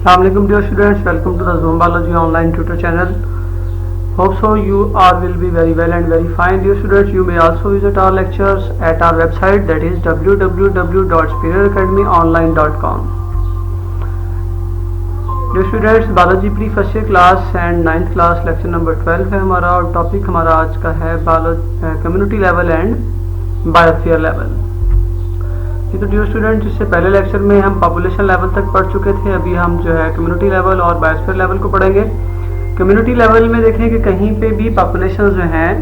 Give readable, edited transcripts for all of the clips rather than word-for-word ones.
Assalamualaikum dear students, welcome to the Zoom Biology online tutor channel. Hope so you all will be very well and very fine. Dear students, you may also visit our lectures at our website, that is www.superioracademyonline.com. Dear students, biology pre first year class and 9th class lecture number 12 है हमारा, और topic हमारा आज का है community level and biosphere level. तो dear students, इससे पहले लेक्चर में हम पॉपुलेशन लेवल तक पढ़ चुके थे। अभी हम जो है कम्युनिटी लेवल और बायोस्फीयर लेवल को पढ़ेंगे। कम्युनिटी लेवल में देखें कि कहीं पे भी पॉपुलेशन जो हैं,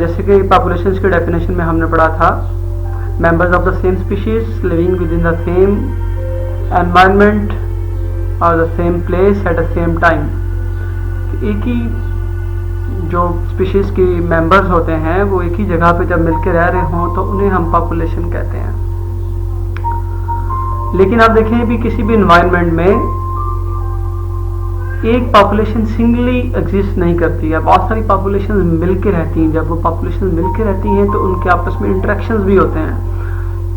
जैसे कि पॉपुलेशन की डेफिनेशन में हमने पढ़ा था, members of the same species living within the same environment और the same place at the same time. एक ही जो स्पीशीज के मेंबर्स होते हैं वो एक ही जगह पे जब मिलकर रह रहे हों तो उन्हें हम पॉपुलेशन कहते हैं। लेकिन आप देखें भी किसी भी एनवायरनमेंट में एक पॉपुलेशन सिंगली एग्जिस्ट नहीं करती है, बहुत सारी पॉपुलेशन मिलकर रहती हैं। जब वो पॉपुलेशन मिलकर रहती हैं तो उनके आपस में इंटरेक्शंस भी होते हैं।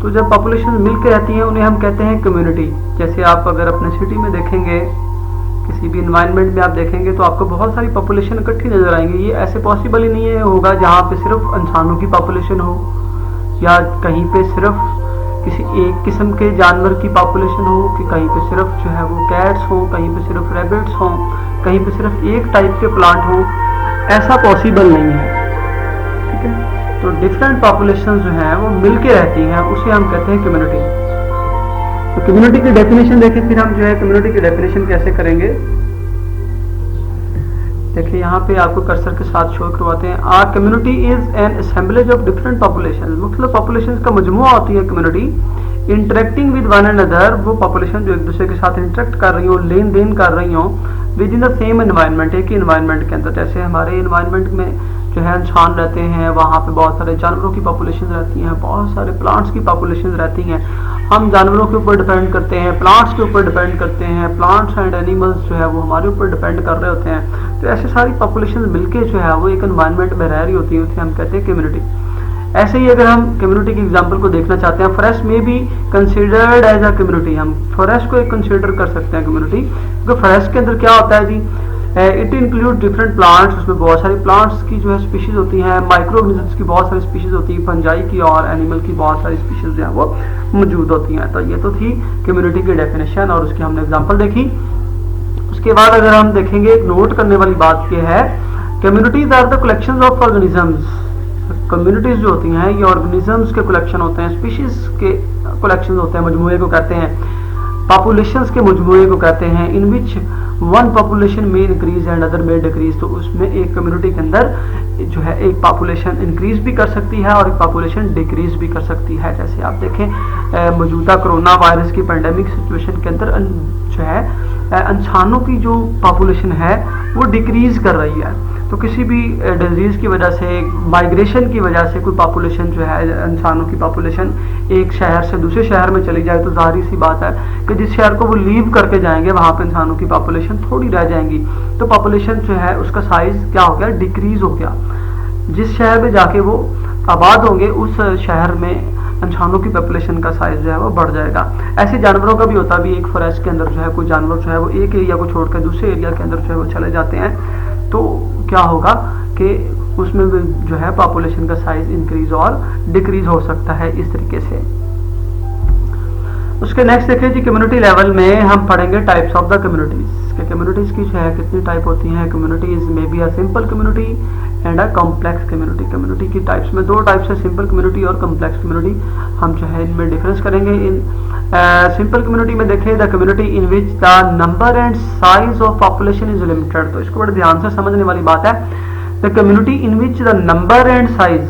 तो जब पॉपुलेशन मिलकर रहती हैं उन्हें हम कहते हैं कम्युनिटी। जैसे आप अगर अपने सिटी में देखेंगे, किसी भी इन्वायरमेंट में आप देखेंगे तो आपको बहुत सारी पॉपुलेशन इकट्ठी नजर आएंगी। ये ऐसे पॉसिबल ही नहीं है होगा जहाँ पे सिर्फ इंसानों की पॉपुलेशन हो, या कहीं पे सिर्फ किसी एक किस्म के जानवर की पॉपुलेशन हो, कि कहीं पे सिर्फ जो है वो कैट्स हो, कहीं पे सिर्फ रैबिट्स हो, कहीं पे सिर्फ एक टाइप के प्लांट हो। ऐसा पॉसिबल नहीं है, ठीक है। तो डिफरेंट पॉपुलेशन जो है वो मिलके रहती हैं, उसे हम कहते हैं कम्युनिटी। तो कम्युनिटी की डेफिनेशन देखें, फिर हम जो है कम्युनिटी की डेफिनेशन कैसे करेंगे। देखिए यहाँ पे आपको कर्सर के साथ शो करवाते हैं। Our community is an assemblage of different population, मतलब पॉपुलेशन का मजमुआ होती है community. Interacting with one another, वो पॉपुलेशन जो एक दूसरे के साथ इंटरेक्ट कर रही हो, लेन देन कर रही हो, with in the same environment, एक ही एनवायरनमेंट के अंदर। जैसे हमारे एनवायरनमेंट में जो है इंसान रहते हैं, वहाँ पे बहुत सारे जानवरों की पॉपुलेशन रहती हैं, बहुत सारे प्लांट्स की पॉपुलेशन रहती हैं। हम जानवरों के ऊपर डिपेंड करते हैं, प्लांट्स के ऊपर डिपेंड करते हैं, प्लांट्स एंड एनिमल्स जो है वो हमारे ऊपर डिपेंड कर रहे होते हैं। तो ऐसे सारी पॉपुलेशन मिलके जो है वो एक एनवायरनमेंट में रह रही होती है, उसे हम कहते हैं कम्युनिटी। ऐसे ही अगर हम कम्युनिटी के एग्जाम्पल को देखना चाहते हैं, फॉरेस्ट में भी कंसिडर्ड एज अ कम्युनिटी, हम फॉरेस्ट को एक कंसिडर कर सकते हैं कम्युनिटी। तो फॉरेस्ट के अंदर क्या होता है जी, इट इंक्लूड डिफरेंट प्लांट्स, उसमें बहुत सारे प्लांट्स की जो है स्पीशीज होती हैं, माइक्रो ऑर्गेनिजम्स की बहुत सारी स्पीशीज होती है, फंजाई की और एनिमल की बहुत सारी स्पीशीज जो है वो मौजूद होती हैं। तो ये तो थी कम्युनिटी की डेफिनेशन और उसकी हमने एग्जांपल देखी। उसके बाद अगर हम देखेंगे, एक नोट करने वाली बात ये है, communities are the collections of organisms. Communities जो होती हैं ये ऑर्गेनिजम्स के कलेक्शन होते हैं, स्पीशीज के कलेक्शन होते हैं, मजमूए को कहते हैं, पॉपुलेशंस के मजमूए को कहते हैं। इन विच वन पॉपुलेशन में इंक्रीज एंड अदर में डिक्रीज। तो उसमें एक कम्युनिटी के अंदर जो है एक पॉपुलेशन इंक्रीज भी कर सकती है और एक पॉपुलेशन डिक्रीज भी कर सकती है। जैसे आप देखें मौजूदा कोरोना वायरस की पेंडेमिक सिचुएशन के अंदर जो है इंसानों की जो पॉपुलेशन है वो डिक्रीज कर रही है। तो किसी भी डिजीज की वजह से, माइग्रेशन की वजह से कोई पॉपुलेशन जो है, इंसानों की पॉपुलेशन एक शहर से दूसरे शहर में चली जाए तो जाहिर सी बात है कि जिस शहर को वो लीव करके जाएंगे वहाँ पे इंसानों की पॉपुलेशन थोड़ी रह जाएंगी। तो पॉपुलेशन जो है उसका साइज क्या हो गया, डिक्रीज हो गया। जिस शहर में जाके वो आबाद होंगे उस शहर में इंसानों की पॉपुलेशन का साइज जो है वो बढ़ जाएगा। ऐसे जानवरों का भी होता भी, एक फॉरेस्ट के अंदर जो है कोई जानवर जो है वो एक एरिया को छोड़कर दूसरे एरिया के अंदर जो है वो चले जाते हैं, तो क्या होगा कि उसमें जो है पॉपुलेशन का साइज इंक्रीज और डिक्रीज हो सकता है इस तरीके से। उसके नेक्स्ट देखिए जी, कम्युनिटी लेवल में हम पढ़ेंगे types of the communities. Communities की जो है कितनी टाइप होती हैं। कम्युनिटीज में be a simple community and a complex community. Community की टाइप्स में दो टाइप्स है, सिंपल कम्युनिटी और कॉम्प्लेक्स कम्युनिटी। हम जो है इनमें डिफरेंस करेंगे। इन सिंपल कम्युनिटी में देखें, the community in which the number and size of population is limited. तो इसको बड़े ध्यान से समझने वाली बात है। The community in which the number and size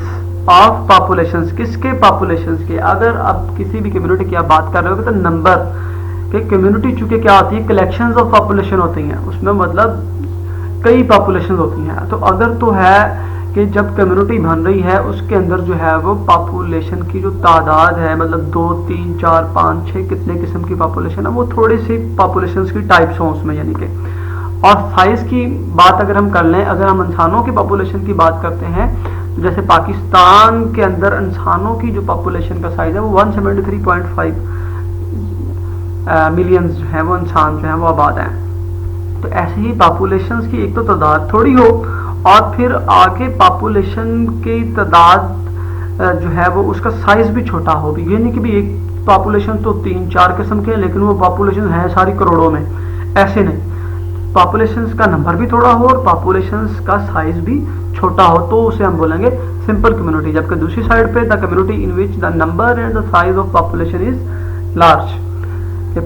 of populations, किसके पॉपुलेशंस के। अगर आप किसी भी कम्युनिटी की आप बात कर रहे हो तो नंबर के, कम्युनिटी चूंकि क्या होती है, कलेक्शंस ऑफ पॉपुलेशन होती हैं, उसमें मतलब कई पॉपुलेशन होती हैं। तो अगर तो है कि जब कम्युनिटी बन रही है उसके अंदर जो है वो पॉपुलेशन की जो तादाद है, मतलब 2, 3, 4, 5, 6 कितने किस्म की पॉपुलेशन है, वो थोड़ी सी पॉपुलेशन की टाइप्स हों उसमें, यानी कि। और साइज की बात अगर हम कर लें, अगर हम इंसानों की पॉपुलेशन की बात करते हैं, जैसे पाकिस्तान के अंदर इंसानों की जो पॉपुलेशन का साइज है वो 173.5 मिलियंस जो हैं वो इंसान जो हैं वो आबाद हैं। तो ऐसे ही पॉपुलेशंस की एक तो तादाद थोड़ी हो और फिर आगे पॉपुलेशन की तादाद जो है वो उसका साइज भी छोटा हो भी। ये नहीं कि भी एक पॉपुलेशन तो 3-4 किस्म के हैं लेकिन वो पॉपुलेशन है सारी करोड़ों में, ऐसे नहीं। पॉपुलेशंस का नंबर भी थोड़ा हो और पॉपुलेशंस का साइज भी छोटा हो तो उसे हम बोलेंगे सिंपल कम्युनिटी। जबकि दूसरी साइड पे the community in which the number and the size of population is large.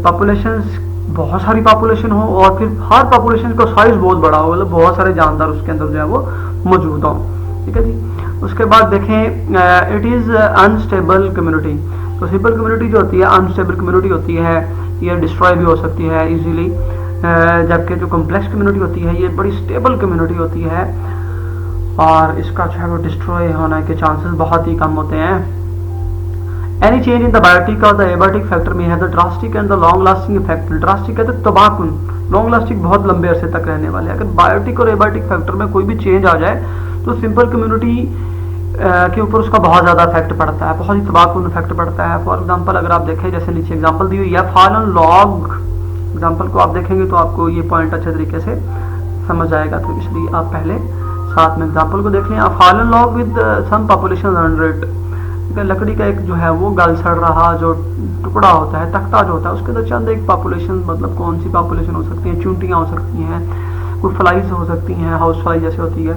Populations बहुत सारी पॉपुलेशन हो और फिर हर पॉपुलेशन का साइज बहुत बड़ा हो, मतलब बहुत सारे जानदार उसके अंदर जो है वो मौजूद हो। ठीक है जी। उसके बाद देखें इट इज अनस्टेबल कम्युनिटी। तो सिंपल कम्युनिटी जो होती है अनस्टेबल कम्युनिटी होती है, ये डिस्ट्रॉय भी हो सकती है इजीली, जबकि जो कॉम्प्लेक्स कम्युनिटी होती है ये बड़ी स्टेबल कम्युनिटी होती है और इसका जो है वो डिस्ट्रॉय होने के चांसेस बहुत ही कम होते हैं। Any change in the biotic और द एबायोटिक फैक्टर में है the drastic and the long lasting effect. Drastic कहते हैं तबाहकुन, लॉन्ग लास्टिंग बहुत लंबे अरसे तक रहने वाले। अगर बायोटिक और एबायोटिक फैक्टर में कोई भी चेंज आ जाए तो सिंपल कम्युनिटी के ऊपर उसका बहुत ज़्यादा इफेक्ट पड़ता है, बहुत ही तबाहकुन इफेक्ट पड़ता है। फॉर एग्जांपल अगर आप देखें, जैसे नीचे एग्जांपल दी हुई है फॉलन लॉग, एग्जांपल को आप देखेंगे तो आपको ये पॉइंट अच्छे तरीके से समझ आएगा, तो इसलिए आप पहले साथ में एग्जांपल को देख लें। Fallen log with some population 100, लकड़ी का एक जो है वो गल सड़ रहा जो टुकड़ा होता है, तख्ता जो होता है, उसके अंदर चंद एक पॉपुलेशन, मतलब कौन सी पॉपुलेशन हो सकती है, चूंटियाँ हो सकती हैं, कुछ फ्लाइज हो सकती हैं, हाउस फ्लाई जैसे होती है,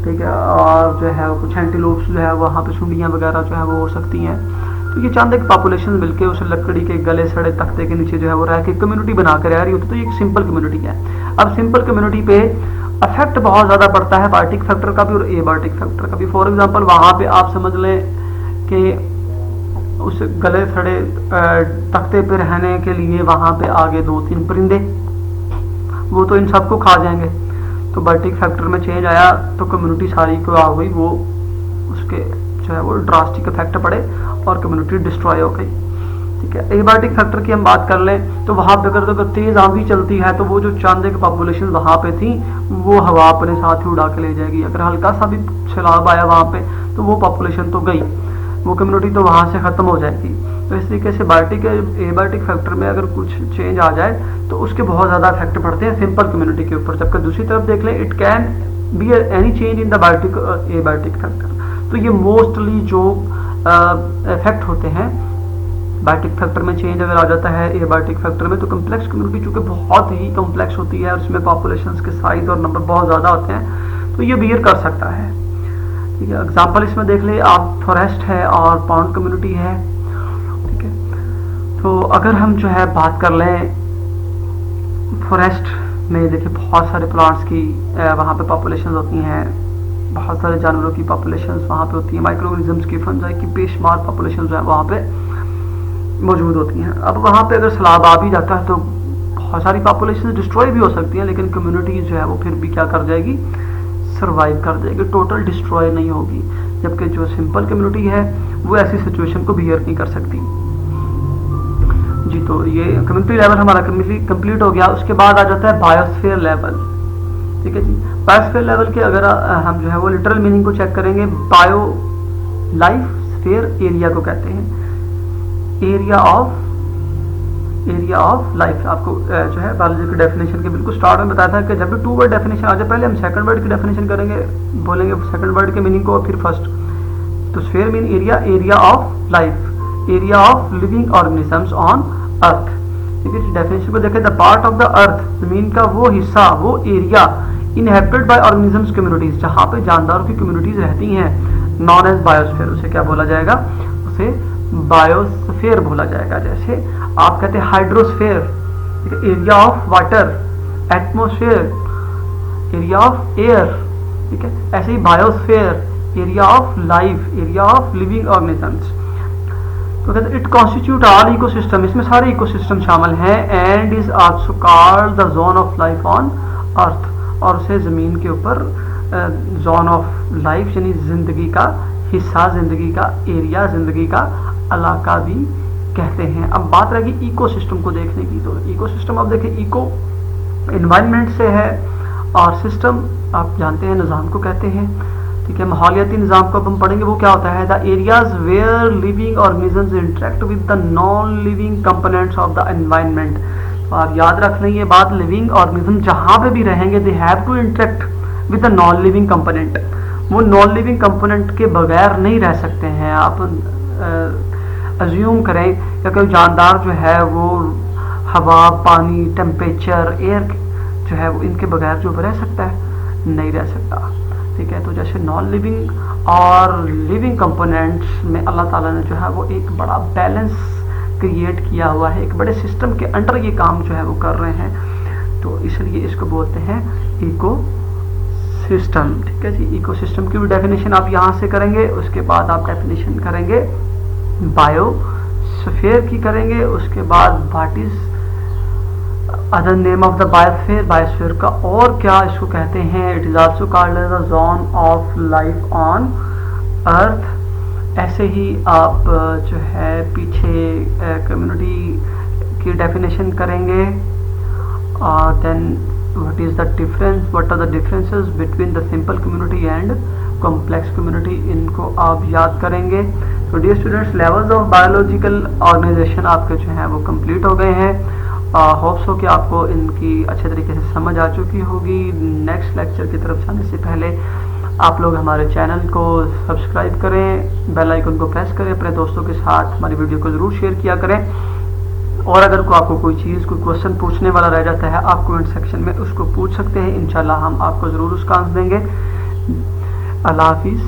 ठीक है, और जो है कुछ एंटीलोप्स जो है वहाँ पे सुंडियाँ वगैरह जो है वो हो सकती हैं। तो ये चंद एक पॉपुलेशन मिलके उस लकड़ी के गले सड़े तख्ते के नीचे जो है वो रह के कम्युनिटी बना कर रह रही होती है, तो ये एक सिंपल कम्युनिटी है। अब सिंपल कम्युनिटी पे अफेक्ट बहुत ज़्यादा पड़ता है बायोटिक फैक्टर का भी और एबायोटिक फैक्टर का भी। फॉर एग्जाम्पल वहाँ पे आप समझ लें कि उस गले सड़े तख्ते पे रहने के लिए वहाँ पे आगे 2-3 परिंदे, वो तो इन सबको खा जाएंगे। तो बायोटिक फैक्टर में चेंज आया तो कम्युनिटी सारी को आ गई, वो उसके जो है वो ड्रास्टिक इफेक्ट पड़े और कम्युनिटी डिस्ट्रॉय हो गई। ठीक है। एबायोटिक फैक्टर की हम बात कर लें तो वहाँ पे अगर तेज आंधी चलती है तो वो जो चंद एक पॉपुलेशन वहाँ पे थी वो हवा अपने साथ ही उड़ा के ले जाएगी। अगर हल्का सा भी सैलाब आया वहाँ पे तो वो पॉपुलेशन तो गई, वो कम्युनिटी तो वहाँ से ख़त्म हो जाएगी। तो इस तरीके से बायोटिक एबायोटिक फैक्टर में अगर कुछ चेंज आ जाए तो उसके बहुत ज़्यादा इफेक्ट पड़ते हैं सिंपल कम्युनिटी के ऊपर। जबकि दूसरी तरफ देख लें it can be any change in the biotic abiotic factor. तो ये मोस्टली जो इफेक्ट होते हैं बायोटिक फैक्टर में चेंज अगर आ जाता है एबायोटिक फैक्टर में, तो कम्प्लेक्स कम्युनिटी चूँकि बहुत ही कम्प्लेक्स होती है और उसमें पॉपुलेशन के साइज और नंबर बहुत ज़्यादा होते हैं तो ये बियर कर सकता है। ठीक है। एग्जाम्पल इसमें देख ले आप, फॉरेस्ट है और पाउंड कम्युनिटी है। ठीक है। तो अगर हम जो है बात कर लें फॉरेस्ट में, देखिए बहुत सारे प्लांट्स की वहाँ पे पॉपुलेशन होती हैं, बहुत सारे जानवरों की पॉपुलेशन वहाँ पे होती है, माइक्रो ऑर्गेनिजम्स की, फंजाई की बेशुमार पॉपुलेशन जो है वहाँ पे मौजूद होती हैं। अब वहाँ पे अगर सैलाब आ भी जाता है तो बहुत सारी पॉपुलेशन डिस्ट्रॉय भी हो सकती हैं, लेकिन कम्युनिटी जो है वो फिर भी क्या कर जाएगी, सर्वाइव कर जाएगी, टोटल डिस्ट्रॉय नहीं होगी। जबकि जो सिंपल कम्युनिटी है वो ऐसी सिचुएशन को बियर नहीं कर सकती जी। तो ये कम्युनिटी लेवल हमारा कंप्लीट हो गया। उसके बाद आ जाता है बायोस्फीयर लेवल। ठीक है जी। बायोस्फीयर लेवल के अगर हम जो है वो लिटरल मीनिंग को चेक करेंगे, बायो लाइफ स्फीयर एरिया को कहते हैं, एरिया ऑफ लाइफ। आपको जो है बायोलॉजी की डेफिनेशन के बिल्कुल स्टार्ट में बताया था कि जब भी 2 वर्ड डेफिनेशन आ जाए पहले हम सेकंड वर्ड की डेफिनेशन करेंगे, बोलेंगे सेकंड वर्ड के मीनिंग को फिर फर्स्ट। तो sphere mean area of life, area of living organisms on earth. ठीक है। डेफिनेशन को देखें, the part of the earth, जमीन का वो हिस्सा, वो area inhabited bye organisms communities, जहाँ पे जानदारों की कम्युनिटीज रहती हैं, नॉन एज बायोस्फीयर। उसे क्या बोला जाएगा, उसे बायोस्फीयर बोला जाएगा। जैसे आप कहते हैं hydrosphere, area of water, atmosphere, area of air. ठीक है। ऐसे ही biosphere, area of life, area of living organisms. तो कहते हैं इट कॉन्स्टिट्यूट ऑल इकोसिस्टम, इसमें सारे इकोसिस्टम शामिल हैं, and is also called the zone of life on अर्थ, और उसे जमीन के ऊपर जोन ऑफ लाइफ यानी जिंदगी का हिस्सा, जिंदगी का एरिया, जिंदगी का इलाका भी कहते हैं। अब बात रहेगी इकोसिस्टम को देखने की। तो इकोसिस्टम आप देखें, इको एनवायरनमेंट से है और सिस्टम आप जानते हैं निज़ाम को कहते हैं। ठीक है। माहौलियाती निज़ाम को अब हम पढ़ेंगे, वो क्या होता है, the areas where living organisms interact with the non living components of the environment. तो आप याद रख लें ये बात, लिविंग ऑर्गेनिज्म जहाँ पे भी रहेंगे they have to interact with the non living component, वो नॉन लिविंग कंपोनेंट के बगैर नहीं रह सकते हैं। आप अज्यूम करें कि कोई जानदार जो है वो हवा, पानी, टेम्परेचर, एयर जो है वो इनके बगैर जो रह सकता है, नहीं रह सकता, ठीक है। तो जैसे नॉन लिविंग और लिविंग कंपोनेंट्स में अल्लाह ताला ने जो है वो एक बड़ा बैलेंस क्रिएट किया हुआ है, एक बड़े सिस्टम के अंडर ये काम जो है वो कर रहे हैं, तो इसलिए इसको बोलते हैं इको सिस्टम, ठीक है जी। इको सिस्टम की भी डेफिनेशन आप यहाँ से करेंगे, उसके बाद आप डेफिनेशन करेंगे बायोस्फीयर की करेंगे, उसके बाद what is other name of the biosphere, biosphere का और क्या इसको कहते हैं, it is also called as the zone of life on earth. ऐसे ही आप जो है पीछे कम्युनिटी की डेफिनेशन करेंगे, then what is the difference, what are the differences between the simple community and complex community, इनको आप याद करेंगे। तो dear students, levels of biological organisation आपके जो हैं वो कंप्लीट हो गए हैं। होप्स हो कि आपको इनकी अच्छे तरीके से समझ आ चुकी होगी। नेक्स्ट लेक्चर की तरफ जाने से पहले आप लोग हमारे चैनल को सब्सक्राइब करें, बेल आइकन को प्रेस करें, अपने दोस्तों के साथ हमारी वीडियो को ज़रूर शेयर किया करें, और अगर आपको कोई चीज़, कोई क्वेश्चन पूछने वाला रह जाता है आप कमेंट सेक्शन में उसको पूछ सकते हैं, इंशाल्लाह हम आपको ज़रूर उसका आंसर देंगे। अल्लाह हाफिज़।